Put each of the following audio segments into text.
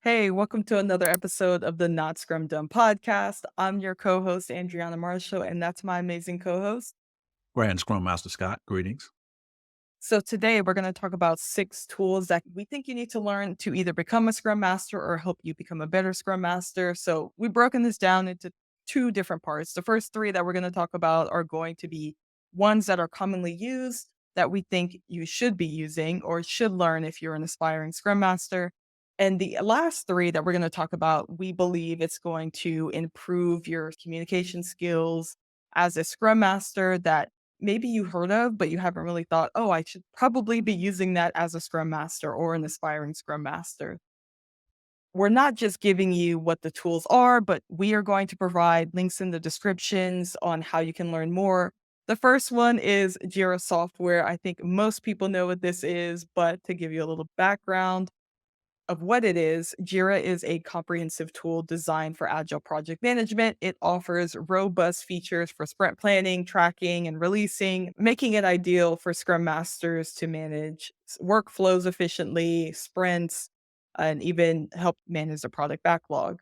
Hey, welcome to another episode of the Not Scrum Dumb podcast. I'm your co-host, Andreanna Marshall, and that's my amazing co-host. Grand Scrum Master Scott, greetings. So today we're going to talk about 6 tools that we think you need to learn to either become a Scrum Master or help you become a better Scrum Master. So we've broken this down into 2 different parts. The first 3 that we're going to talk about are going to be ones that are commonly used that we think you should be using or should learn if you're an aspiring Scrum Master. And the last 3 that we're going to talk about, we believe it's going to improve your communication skills as a Scrum Master that maybe you heard of, but you haven't really thought, "Oh, I should probably be using that as a Scrum Master or an aspiring Scrum Master." We're not just giving you what the tools are, but we are going to provide links in the descriptions on how you can learn more. The first one is Jira Software. I think most people know what this is, but to give you a little background, of what it is, Jira is a comprehensive tool designed for agile project management. It offers robust features for sprint planning, tracking, and releasing, making it ideal for Scrum Masters to manage workflows efficiently, sprints, and even help manage the product backlog.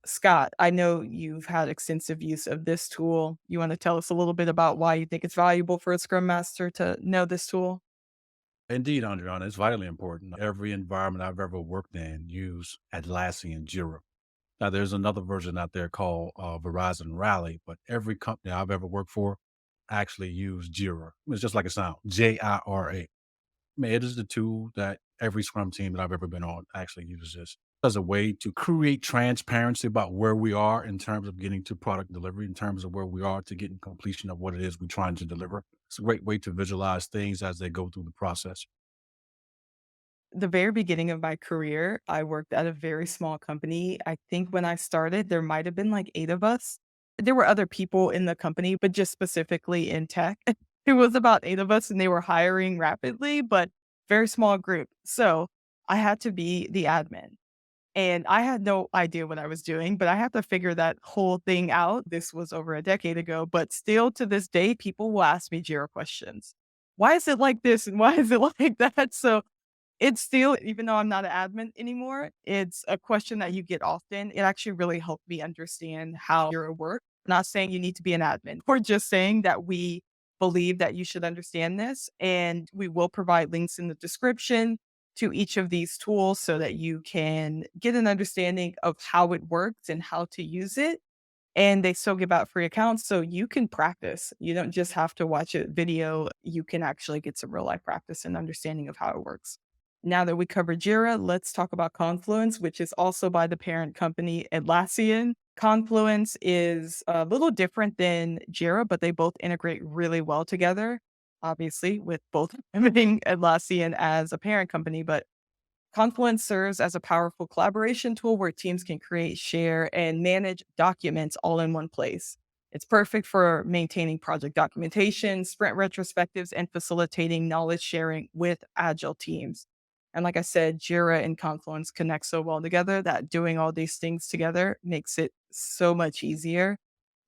Scott, I know you've had extensive use of this tool. You want to tell us a little bit about why you think it's valuable for a Scrum Master to know this tool? Indeed, Andreanna, it's vitally important. Every environment I've ever worked in use Atlassian Jira. Now, there's another version out there called Verizon Rally, but every company I've ever worked for actually use Jira. It's just like it sounds, Jira. Man, it is the tool that every Scrum team that I've ever been on actually uses as a way to create transparency about where we are in terms of getting to product delivery, in terms of where we are to getting completion of what it is we're trying to deliver. It's a great way to visualize things as they go through the process. The very beginning of my career, I worked at a very small company. I think when I started, there might have been like 8 of us. There were other people in the company, but just specifically in tech. It was about 8 of us and they were hiring rapidly, but very small group. So I had to be the admin. And I had no idea what I was doing, but I had to figure that whole thing out. This was over a decade ago, but still to this day, people will ask me Jira questions. Why is it like this? And why is it like that? So it's still, even though I'm not an admin anymore, it's a question that you get often. It actually really helped me understand how Jira works. Not saying you need to be an admin. We're just saying that we believe that you should understand this, and we will provide links in the description to each of these tools so that you can get an understanding of how it works and how to use it. And they still give out free accounts, so you can practice. You don't just have to watch a video. You can actually get some real life practice and understanding of how it works. Now that we covered Jira, let's talk about Confluence, which is also by the parent company Atlassian. Confluence is a little different than Jira, but they both integrate really well together, obviously, with both having Atlassian as a parent company. But Confluence serves as a powerful collaboration tool where teams can create, share, and manage documents all in one place. It's perfect for maintaining project documentation, sprint retrospectives, and facilitating knowledge sharing with agile teams. And like I said, Jira and Confluence connect so well together that doing all these things together makes it so much easier.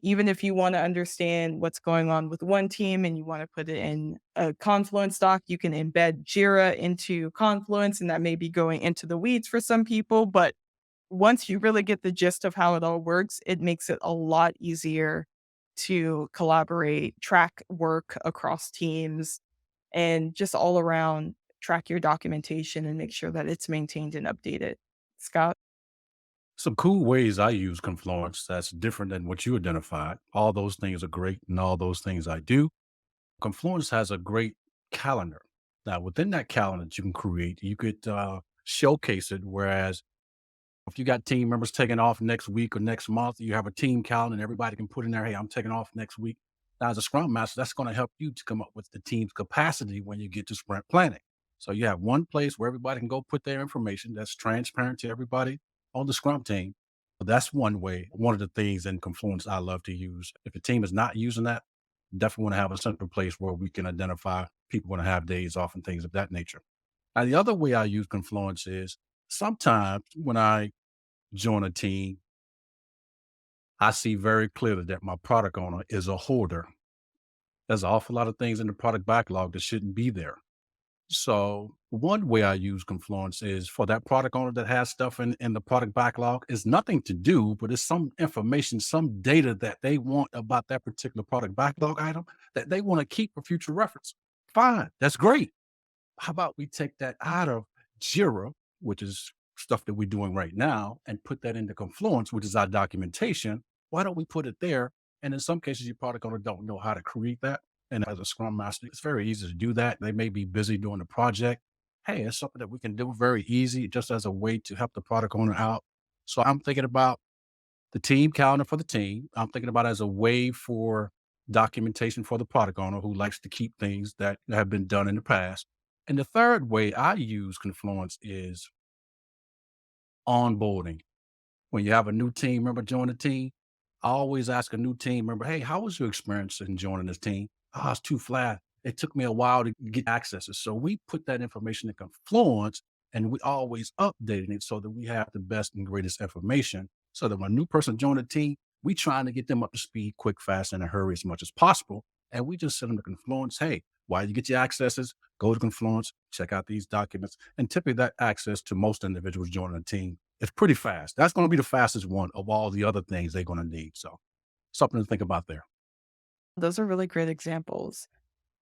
Even if you want to understand what's going on with one team and you want to put it in a Confluence doc, you can embed Jira into Confluence, and that may be going into the weeds for some people. But once you really get the gist of how it all works, it makes it a lot easier to collaborate, track work across teams, and just all around track your documentation and make sure that it's maintained and updated. Scott? Some cool ways I use Confluence that's different than what you identified. All those things are great and all those things I do. Confluence has a great calendar. Now, within that calendar that you can create, you could showcase it. Whereas if you got team members taking off next week or next month, you have a team calendar and everybody can put in there, hey, I'm taking off next week. Now, as a Scrum Master, that's going to help you to come up with the team's capacity when you get to sprint planning. So you have one place where everybody can go put their information that's transparent to everybody on the Scrum team. But that's one way, one of the things in Confluence I love to use. If a team is not using that, definitely want to have a central place where we can identify people want to have days off and things of that nature. Now, the other way I use Confluence is sometimes when I join a team, I see very clearly that my product owner is a hoarder. There's an awful lot of things in the product backlog that shouldn't be there. So one way I use Confluence is for that product owner that has stuff in the product backlog. It's nothing to do, but it's some information, some data that they want about that particular product backlog item that they want to keep for future reference. Fine, that's great. How about we take that out of Jira, which is stuff that we're doing right now, and put that into Confluence, which is our documentation? Why don't we put it there? And in some cases, your product owner don't know how to create that. And as a Scrum Master, it's very easy to do that. They may be busy doing the project. Hey, it's something that we can do very easy, just as a way to help the product owner out. So I'm thinking about the team calendar for the team. I'm thinking about it as a way for documentation for the product owner who likes to keep things that have been done in the past. And the third way I use Confluence is onboarding. When you have a new team member join the team, I always ask a new team member, "Hey, how was your experience in joining this team?" "Oh, it's too flat. It took me a while to get accesses." So we put that information in Confluence and we always updating it so that we have the best and greatest information. So that when a new person join the team, we trying to get them up to speed quick, fast, in a hurry as much as possible. And we just send them to Confluence. Hey, while you get your accesses, go to Confluence, check out these documents. And typically that access to most individuals joining a team, it's pretty fast. That's going to be the fastest one of all the other things they're going to need. So something to think about there. Those are really great examples.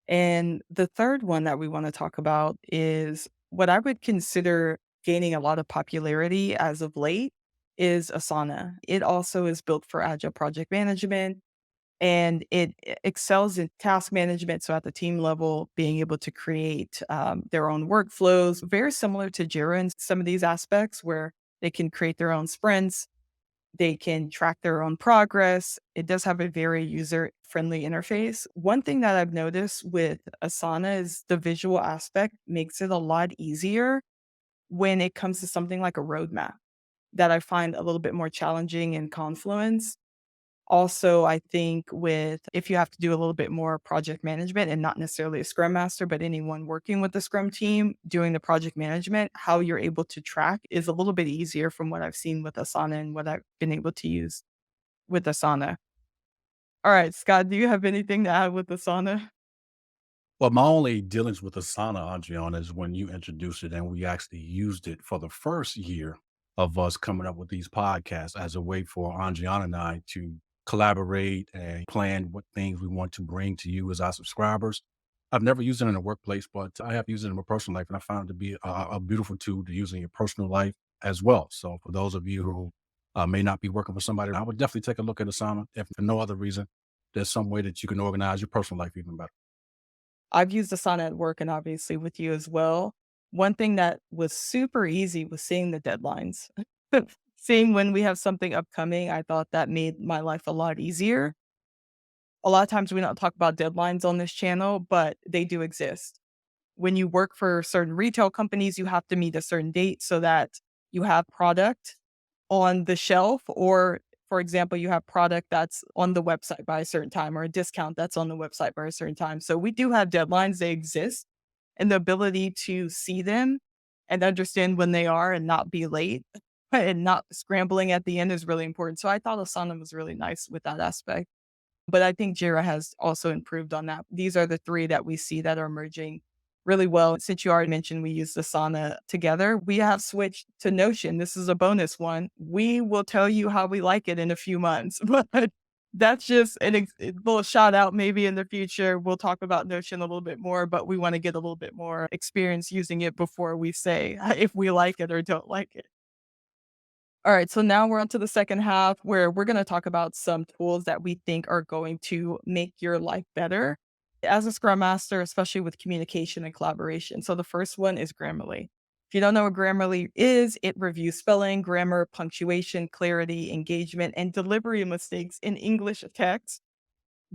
And the third one that we want to talk about is what I would consider gaining a lot of popularity as of late is Asana. It also is built for agile project management and it excels in task management. So at the team level, being able to create their own workflows, very similar to Jira in some of these aspects where they can create their own sprints, they can track their own progress. It does have a very user friendly interface. One thing that I've noticed with Asana is the visual aspect makes it a lot easier when it comes to something like a roadmap that I find a little bit more challenging in Confluence. Also, I think with if you have to do a little bit more project management and not necessarily a scrum master, but anyone working with the scrum team doing the project management, how you're able to track is a little bit easier from what I've seen with Asana and what I've been able to use with Asana. All right, Scott, do you have anything to add with Asana? Well, my only dealings with Asana, Andreanna, is when you introduced it and we actually used it for the first year of us coming up with these podcasts as a way for Andriana and I to collaborate and plan what things we want to bring to you as our subscribers. I've never used it in the workplace, but I have used it in my personal life, and I found it to be a beautiful tool to use in your personal life as well. So, for those of you who may not be working for somebody, I would definitely take a look at Asana, if for no other reason. There's some way that you can organize your personal life even better. I've used Asana at work and obviously with you as well. One thing that was super easy was seeing the deadlines. Seeing when we have something upcoming, I thought that made my life a lot easier. A lot of times we don't talk about deadlines on this channel, but they do exist. When you work for certain retail companies, you have to meet a certain date so that you have product on the shelf, or for example, you have product that's on the website by a certain time or a discount that's on the website by a certain time. So we do have deadlines, they exist, and the ability to see them and understand when they are and not be late and not scrambling at the end is really important. So I thought Asana was really nice with that aspect. But I think Jira has also improved on that. These are the 3 that we see that are merging really well. Since you already mentioned we use Asana together, we have switched to Notion. This is a bonus one. We will tell you how we like it in a few months, but that's just a little shout out maybe in the future. We'll talk about Notion a little bit more, but we wanna get a little bit more experience using it before we say if we like it or don't like it. All right, so now we're on to the second half where we're going to talk about some tools that we think are going to make your life better as a Scrum Master, especially with communication and collaboration. So the first one is Grammarly. If you don't know what Grammarly is, it reviews spelling, grammar, punctuation, clarity, engagement, and delivery mistakes in English text,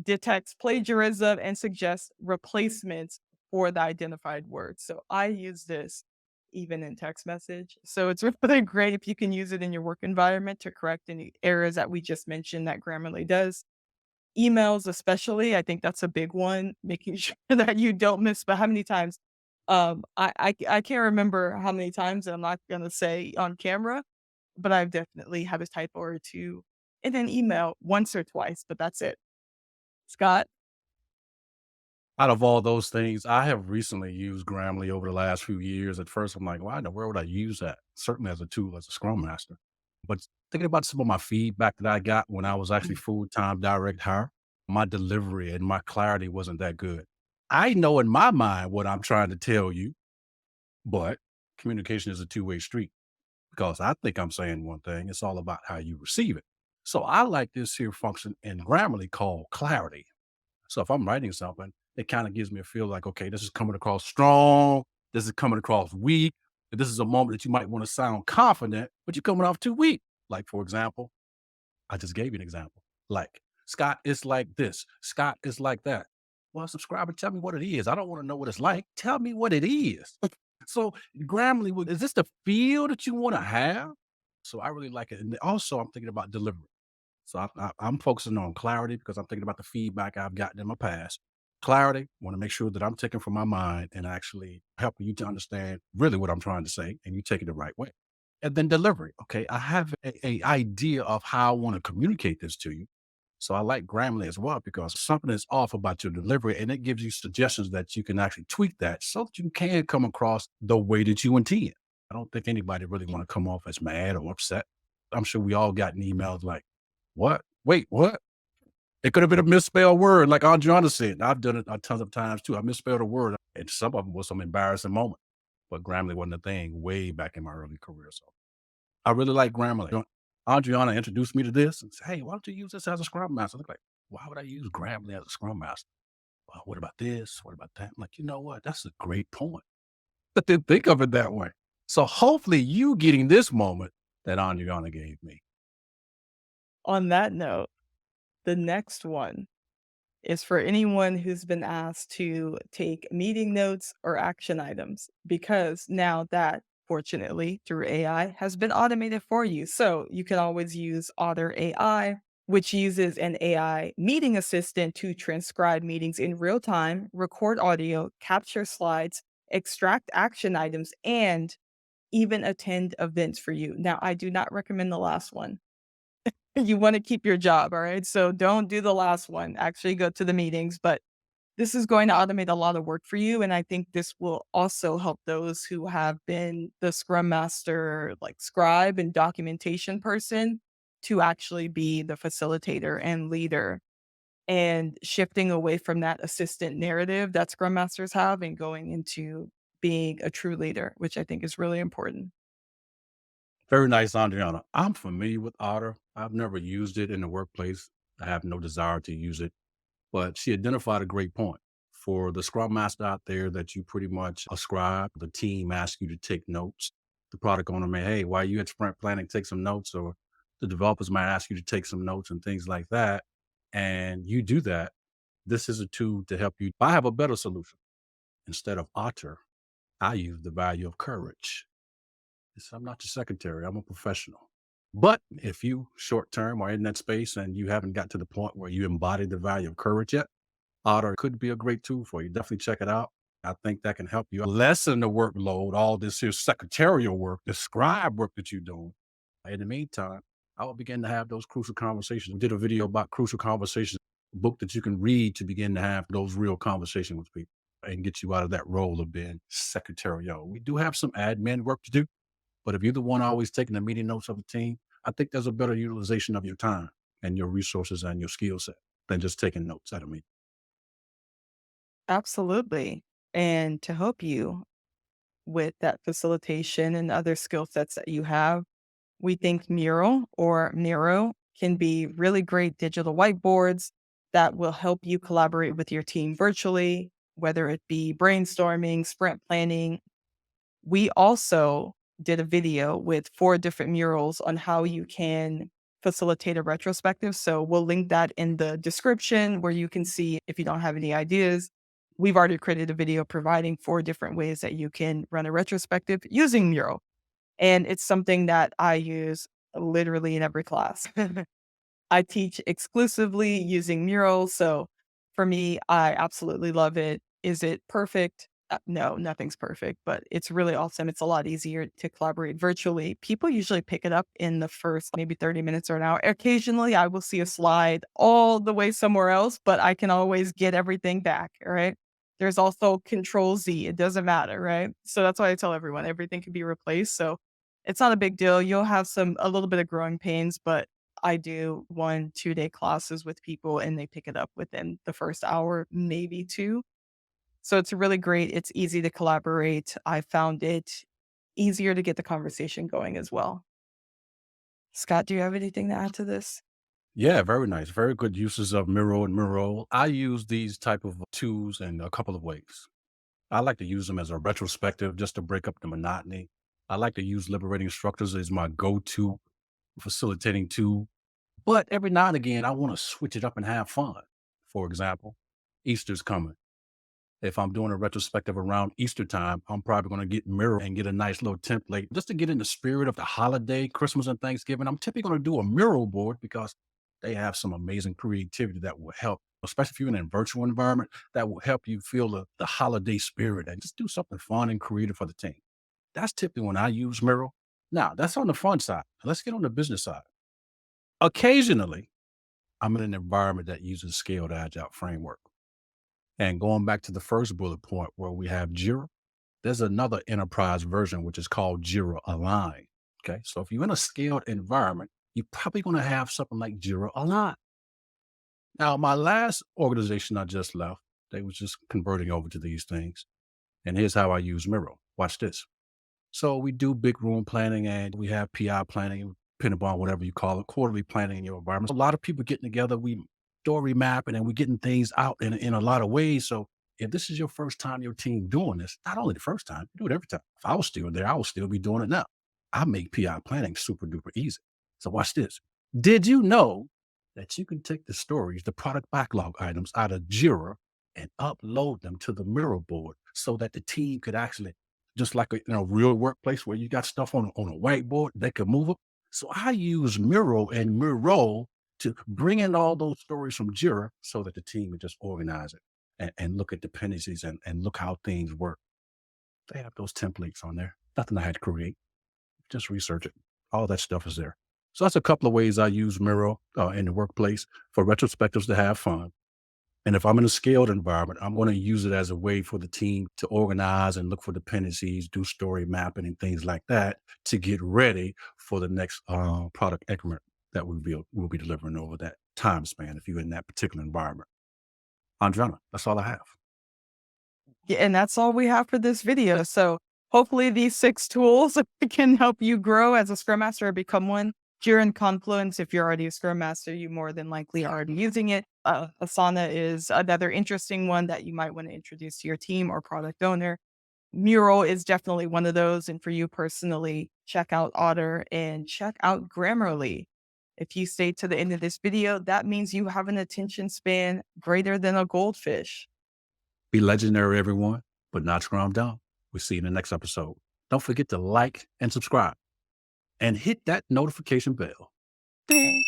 detects plagiarism, and suggests replacements for the identified words. So I use this even in text message. So it's really great if you can use it in your work environment to correct any errors that we just mentioned that Grammarly does. Emails, especially, I think that's a big one, making sure that you don't miss. But how many times? I can't remember how many times. I'm not gonna say on camera, but I've definitely had a typo or two in an email once or twice. But that's it. Scott. Out of all those things, I have recently used Grammarly over the last few years. At first, I'm like, why in the world would I use that? Certainly as a tool, as a Scrum Master. But thinking about some of my feedback that I got when I was actually full time direct hire, my delivery and my clarity wasn't that good. I know in my mind what I'm trying to tell you, but communication is a two-way street because I think I'm saying one thing. It's all about how you receive it. So I like this here function in Grammarly called clarity. So if I'm writing something, it kind of gives me a feel like, okay, this is coming across strong. This is coming across weak. This is a moment that you might want to sound confident, but you're coming off too weak. Like, for example, I just gave you an example. Like, Scott is like this. Scott is like that. Well, subscriber, tell me what it is. I don't want to know what it's like. Tell me what it is. So, Grammarly, is this the feel that you want to have? So, I really like it. And also, I'm thinking about delivery. So I'm focusing on clarity because I'm thinking about the feedback I've gotten in my past. Clarity, want to make sure that I'm taking from my mind and actually helping you to understand really what I'm trying to say and you take it the right way. And then delivery. Okay. I have a idea of how I want to communicate this to you. So I like Grammarly as well because something is off about your delivery and it gives you suggestions that you can actually tweak that so that you can come across the way that you intend. I don't think anybody really want to come off as mad or upset. I'm sure we all gotten emails like, what? Wait, what? It could have been a misspelled word, like Andreanna said. I've done it a tons of times too. I misspelled a word, and some of them was some embarrassing moment. But Grammarly wasn't a thing way back in my early career. So I really like Grammarly. Andreanna introduced me to this and said, "Hey, why don't you use this as a Scrum Master?" I'm like, why would I use Grammarly as a Scrum Master? Well, what about this? What about that? I'm like, you know what? That's a great point. But didn't think of it that way. So hopefully you getting this moment that Andreanna gave me. On that note, the next one is for anyone who's been asked to take meeting notes or action items, because now that, fortunately, through AI, has been automated for you. So you can always use Otter AI, which uses an AI meeting assistant to transcribe meetings in real time, record audio, capture slides, extract action items, and even attend events for you. Now, I do not recommend the last one. You want to keep your job, all right? So don't do the last one. Actually go to the meetings, but this is going to automate a lot of work for you, and I think this will also help those who have been the Scrum Master, like, scribe and documentation person to actually be the facilitator and leader, and shifting away from that assistant narrative that Scrum Masters have and going into being a true leader, which I think is really important. Very nice, Andriana. I'm familiar with Otter. I've never used it in the workplace. I have no desire to use it, but she identified a great point. For the Scrum Master out there that you pretty much ascribe, the team asks you to take notes. The product owner may, hey, while you at sprint planning, take some notes, or the developers might ask you to take some notes and things like that. And you do that. This is a tool to help you. I have a better solution. Instead of Otter, I use the value of courage. I'm not your secretary. I'm a professional. But if you short term are in that space and you haven't got to the point where you embody the value of courage yet, Otter could be a great tool for you. Definitely check it out. I think that can help you lessen the workload, all this here secretarial work, the scribe work that you're doing. In the meantime, I will begin to have those crucial conversations. We did a video about crucial conversations, a book that you can read to begin to have those real conversations with people and get you out of that role of being secretarial. We do have some admin work to do, but if you're the one always taking the meeting notes of the team, I think there's a better utilization of your time and your resources and your skill set than just taking notes at a meeting. Absolutely. And to help you with that facilitation and other skill sets that you have, we think Mural or Miro can be really great digital whiteboards that will help you collaborate with your team virtually, whether it be brainstorming, sprint planning. We also did a video with 4 different murals on how you can facilitate a retrospective. So we'll link that in the description where you can see if you don't have any ideas. We've already created a video providing 4 different ways that you can run a retrospective using Mural. And it's something that I use literally in every class. I teach exclusively using Mural, so for me, I absolutely love it. Is it perfect? No, nothing's perfect, but it's really awesome. It's a lot easier to collaborate virtually. People usually pick it up in the first maybe 30 minutes or an hour. Occasionally, I will see a slide all the way somewhere else, but I can always get everything back, all right? There's also Control Z. It doesn't matter, right? So that's why I tell everyone everything can be replaced. So it's not a big deal. You'll have a little bit of growing pains, but I do 1, 2 day classes with people and they pick it up within the first hour, maybe two. So it's really great. It's easy to collaborate. I found it easier to get the conversation going as well. Scott, do you have anything to add to this? Yeah, very nice. Very good uses of Miro and Mural. I use these type of tools in a couple of ways. I like to use them as a retrospective just to break up the monotony. I like to use liberating structures as my go-to facilitating tool. But every now and again, I want to switch it up and have fun. For example, Easter's coming. If I'm doing a retrospective around Easter time, I'm probably going to get Miro and get a nice little template just to get in the spirit of the holiday, Christmas and Thanksgiving. I'm typically going to do a Miro board because they have some amazing creativity that will help, especially if you're in a virtual environment, that will help you feel the holiday spirit and just do something fun and creative for the team. That's typically when I use Miro. Now, that's on the fun side. Let's get on the business side. Occasionally, I'm in an environment that uses scaled agile framework. And going back to the first bullet point where we have Jira, there's another enterprise version which is called Jira Align. Okay. So if you're in a scaled environment, you're probably going to have something like Jira Align. Now, my last organization I just left, they was just converting over to these things. And here's how I use Miro. Watch this. So we do big room planning and we have PI planning, depending upon whatever you call it, quarterly planning in your environment. A lot of people getting together, we story mapping and we're getting things out in a lot of ways. So if this is your first time your team doing this, not only the first time, you do it every time. If I was still there, I would still be doing it now. I make PI planning super duper easy. So watch this. Did you know that you can take the stories, the product backlog items out of Jira and upload them to the Miro board so that the team could actually just like a real workplace where you got stuff on a whiteboard, they could move it. So I use Miro and Miro to bring in all those stories from Jira so that the team would just organize it and look at dependencies and look how things work. They have those templates on there. Nothing I had to create. Just research it. All that stuff is there. So that's a couple of ways I use Miro in the workplace for retrospectives to have fun. And if I'm in a scaled environment, I'm going to use it as a way for the team to organize and look for dependencies, do story mapping and things like that to get ready for the next product increment that we'll be delivering over that time span if you're in that particular environment. Andrena, that's all I have. Yeah, and that's all we have for this video. So hopefully these 6 tools can help you grow as a Scrum Master or become one. Jira and Confluence, if you're already a Scrum Master, you more than likely are already using it. Asana is another interesting one that you might want to introduce to your team or product owner. Mural is definitely one of those. And for you personally, check out Otter and check out Grammarly. If you stay to the end of this video, that means you have an attention span greater than a goldfish. Be legendary, everyone, but not Scrum Dumb. We'll see you in the next episode. Don't forget to like and subscribe and hit that notification bell. Ding.